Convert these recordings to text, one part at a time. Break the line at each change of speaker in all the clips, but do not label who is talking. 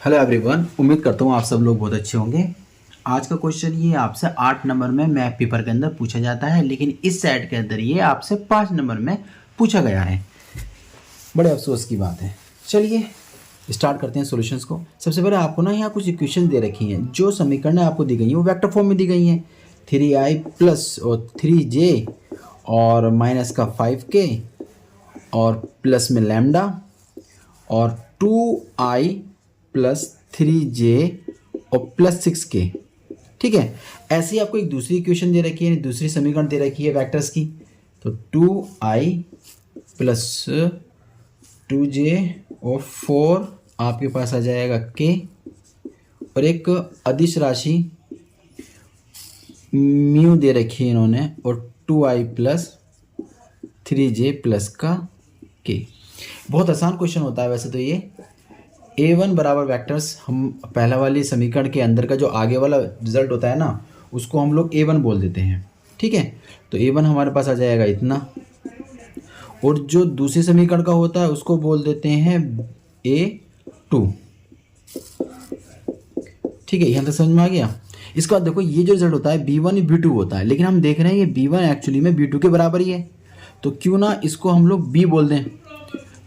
Hello everyone, उम्मीद करता हूँ आप सब लोग बहुत अच्छे होंगे। आज का क्वेश्चन ये आपसे 8 नंबर में मैथ पेपर के अंदर पूछा जाता है, लेकिन इस सेट के अंदर ये आपसे 5 नंबर में पूछा गया है। बड़े अफसोस की बात है। चलिए स्टार्ट करते हैं सॉल्यूशंस को। सबसे पहले आपको ना यहाँ कुछ इक्वेशन दे रखी हैं। जो समीकरण आपको दी गई हैं वो वेक्टर फॉर्म में दी गई हैं। 3i प्लस और 3j और माइनस का 5k और प्लस में लैम्डा और 2i प्लस 3j और प्लस 6k। ठीक है, ऐसे ही आपको एक दूसरी इक्वेशन दे रखी है, दूसरी समीकरण दे रखी है वेक्टर्स की। तो 2i प्लस 2j और 4 आपके पास आ जाएगा k और एक अदिश राशि म्यू दे रखी है इन्होंने और 2i प्लस 3j प्लस का k। बहुत आसान क्वेश्चन होता है वैसे तो ये। a1 बराबर वेक्टर्स, हम पहला वाली समीकरण के अंदर का जो आगे वाला रिजल्ट होता है ना, उसको हम लोग a1 बोल देते हैं। ठीक है, तो a1 हमारे पास आ जाएगा इतना, और जो दूसरी समीकरण का होता है उसको बोल देते हैं a2। ठीक है, यहाँ तक समझ में आ गया। इसके बाद देखो ये जो रिजल्ट होता है b1 b2 होता है, लेकिन हम देख रहे हैं ये b1 एक्चुअली में b2 के बराबर ही है, तो क्यों ना इसको हम लोग b बोल दें।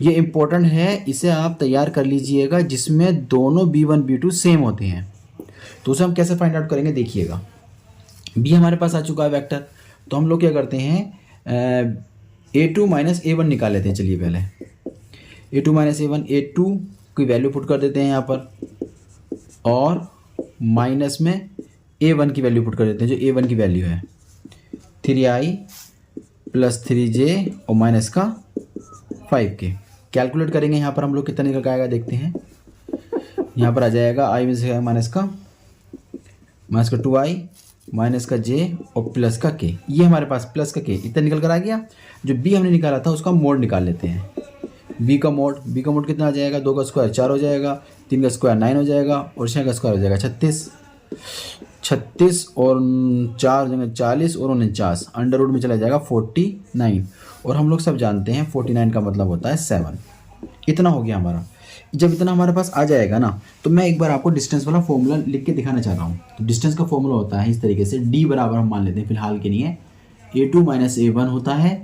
ये इम्पोर्टेंट है, इसे आप तैयार कर लीजिएगा, जिसमें दोनों b1 b2 सेम होते हैं। तो उसे हम कैसे फाइंड आउट करेंगे, देखिएगा। b हमारे पास आ चुका है वेक्टर, तो हम लोग क्या करते हैं a2 माइनस a1 निकाल लेते हैं। चलिए पहले a2 माइनस a1, a2 की वैल्यू पुट कर देते हैं यहाँ पर, और माइनस में a1 की वैल्यू पुट कर देते हैं, जो a1 की वैल्यू है 3i प्लस 3j और माइनस का 5k। कैलकुलेट करेंगे यहाँ पर हम लोग, कितना निकल आएगा देखते हैं। यहाँ पर आ जाएगा i में से माइनस का 2i माइनस का j और प्लस का k। ये हमारे पास प्लस का k इतना निकल कर आ गया। जो b हमने निकाला था उसका मोड निकाल लेते हैं। b का मोड कितना आ जाएगा, 2 का स्क्वायर 4 हो जाएगा, 3 का स्क्वायर 9 हो जाएगा और 6 का स्क्वायर हो जाएगा 36 और 4 जगह 40 और 49, अंडर रूट में चला जाएगा 49। और हम लोग सब जानते हैं 49 का मतलब होता है 7। इतना हो गया हमारा। जब इतना हमारे पास आ जाएगा ना, तो मैं एक बार आपको डिस्टेंस वाला फॉर्मूला लिख के दिखाना चाह रहा हूँ। तो डिस्टेंस का फॉर्मूला होता है इस तरीके से, d बराबर हम मान लेते हैं फिलहाल के लिए a2 माइनस a1 होता है।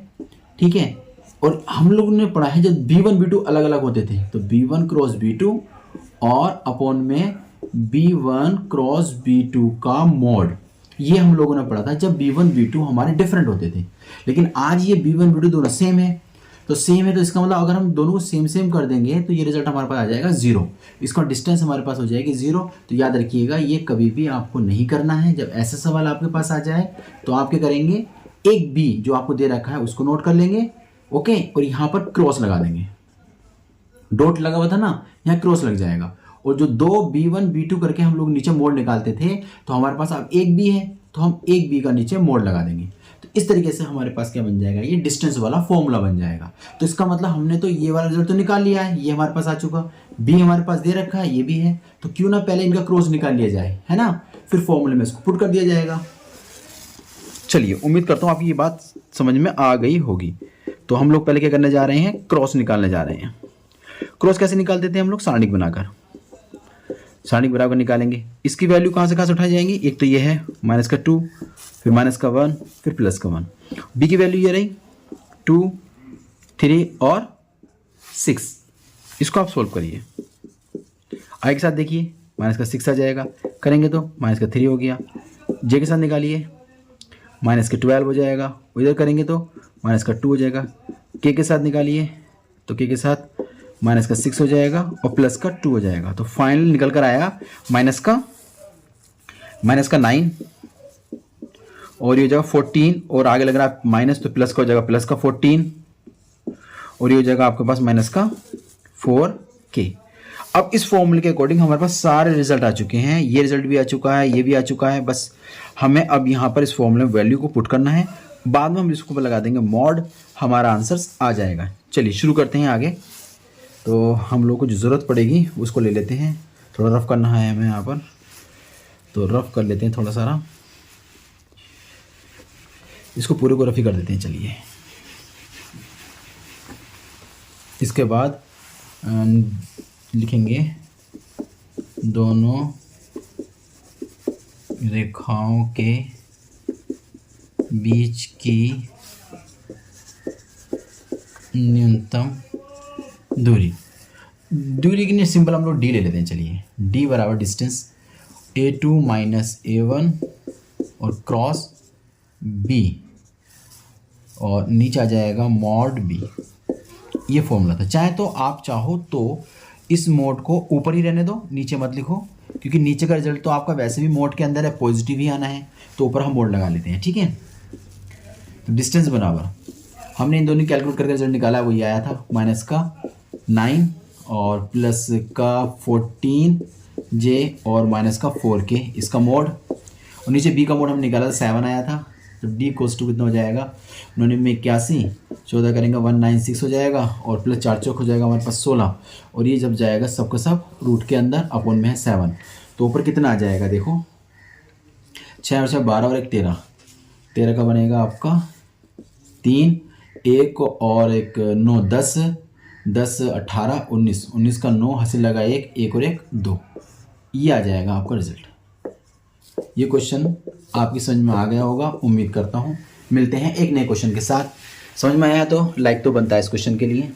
ठीक है, और हम लोगों ने पढ़ा है जब b1 b2 अलग अलग होते थे, तो b1 क्रॉस b2 और अपॉन में b1 क्रॉस b2 का मोड, ये हम लोगों ने पढ़ा था जब b1 b2 हमारे डिफरेंट होते थे। लेकिन आज ये b1 b2 दोनों सेम है, तो इसका मतलब अगर हम दोनों को सेम कर देंगे तो ये रिजल्ट हमारे पास आ जाएगा 0। इसका डिस्टेंस हमारे पास हो जाएगी 0। तो याद रखिएगा, ये कभी भी आपको नहीं करना है। जब ऐसा सवाल आपके पास आ जाए तो आप क्या करेंगे, एक b जो आपको दे रखा है उसको नोट कर लेंगे, ओके, और यहाँ पर क्रॉस लगा देंगे। डॉट लगा हुआ था ना, यहाँ क्रॉस लग जाएगा। और जो दो b1 b2 करके हम लोग नीचे मोड निकालते थे, तो हमारे पास अब एक b है, तो हम एक b का नीचे मोड लगा देंगे। तो इस तरीके से हमारे पास क्या बन जाएगा, ये डिस्टेंस वाला फॉर्मूला बन जाएगा। तो इसका मतलब हमने तो ये वाला रिजल्ट तो निकाल लिया है, ये हमारे पास आ चुका, b हमारे पास दे रखा है, ये भी है, तो क्यों ना पहले इनका क्रॉस निकाल लिया जाए, है ना, फिर फॉर्मूले में इसको पुट कर दिया जाएगा। चलिए, उम्मीद करता हूँ आपकी ये बात समझ में आ गई होगी। तो हम लोग पहले क्या करने जा रहे हैं, क्रॉस निकालने जा रहे हैं। क्रॉस कैसे निकालते थे हम लोग, सारणिक बनाकर, सारणिक बराबर निकालेंगे। इसकी वैल्यू कहाँ से उठाई जाएंगी, एक तो ये है माइनस का 2, फिर माइनस का 1, फिर प्लस का 1। बी की वैल्यू ये रही 2, 3 और 6। इसको आप सोल्व करिए। आई के साथ देखिए माइनस का 6 आ जाएगा, करेंगे तो माइनस का 3 हो गया। जे के साथ निकालिए, माइनस का 12 हो जाएगा, इधर करेंगे तो माइनस का 2 हो जाएगा। के साथ निकालिए, तो के साथ माइनस का 6 हो जाएगा और प्लस का 2 हो जाएगा। तो फाइनल निकल कर आया माइनस का 9 और ये हो जाएगा 14, और आगे लग रहा है माइनस, तो प्लस का हो जाएगा प्लस का 14, और ये हो जाएगा आपके पास माइनस का 4k। अब इस फॉर्मूले के अकॉर्डिंग हमारे पास सारे रिजल्ट आ चुके हैं। ये रिजल्ट भी आ चुका है, ये भी आ चुका है। बस हमें अब यहाँ पर इस फॉर्मूले में वैल्यू को पुट करना है, बाद में हम इसको पर लगा देंगे मॉड, हमारा आंसर आ जाएगा। चलिए शुरू करते हैं आगे। तो हम लोग को जो ज़रूरत पड़ेगी उसको ले लेते हैं। थोड़ा रफ करना है हमें यहाँ पर, तो रफ कर लेते हैं थोड़ा सारा, इसको पूरे को रफ ही कर देते हैं। चलिए, इसके बाद लिखेंगे दोनों रेखाओं के बीच की न्यूनतम दूरी। दूरी के लिए सिंपल हम लोग डी ले लेते हैं। चलिए, डी बराबर डिस्टेंस A2 माइनस A1 और क्रॉस B, और नीचे आ जाएगा मॉड B। ये फॉर्मूला था। चाहे तो आप चाहो तो इस मोड को ऊपर ही रहने दो, नीचे मत लिखो, क्योंकि नीचे का रिजल्ट तो आपका वैसे भी मोड के अंदर है, पॉजिटिव ही आना है, तो ऊपर हम मोड लगा लेते हैं। ठीक है, तो डिस्टेंस बराबर हमने इन दोनों कैलकुलेट करके रिजल्ट निकाला, वो ये आया था माइनस का 9 और प्लस का 14J और माइनस का 4K, इसका मोड, और नीचे B का मोड हम निकाला था 7 आया था। तो D कोस टू कितना हो जाएगा 9 में 81, 14 करेंगे 196 हो जाएगा, और प्लस 4 चौक हो जाएगा हमारे पास 16, और ये जब जाएगा सबका सब रूट के अंदर, अपॉन में है 7, तो ऊपर कितना आ जाएगा देखो, 6 और 6 12 और 1 13, 13 का बनेगा आपका 3, 1 और 1 9 10, 10 18 19, 19 का 9 हासिल लगा 1, 1 और 1 2, ये आ जाएगा आपका रिजल्ट। ये क्वेश्चन आपकी समझ में आ गया होगा, उम्मीद करता हूँ। मिलते हैं एक नए क्वेश्चन के साथ। समझ में आया तो लाइक तो बनता है इस क्वेश्चन के लिए।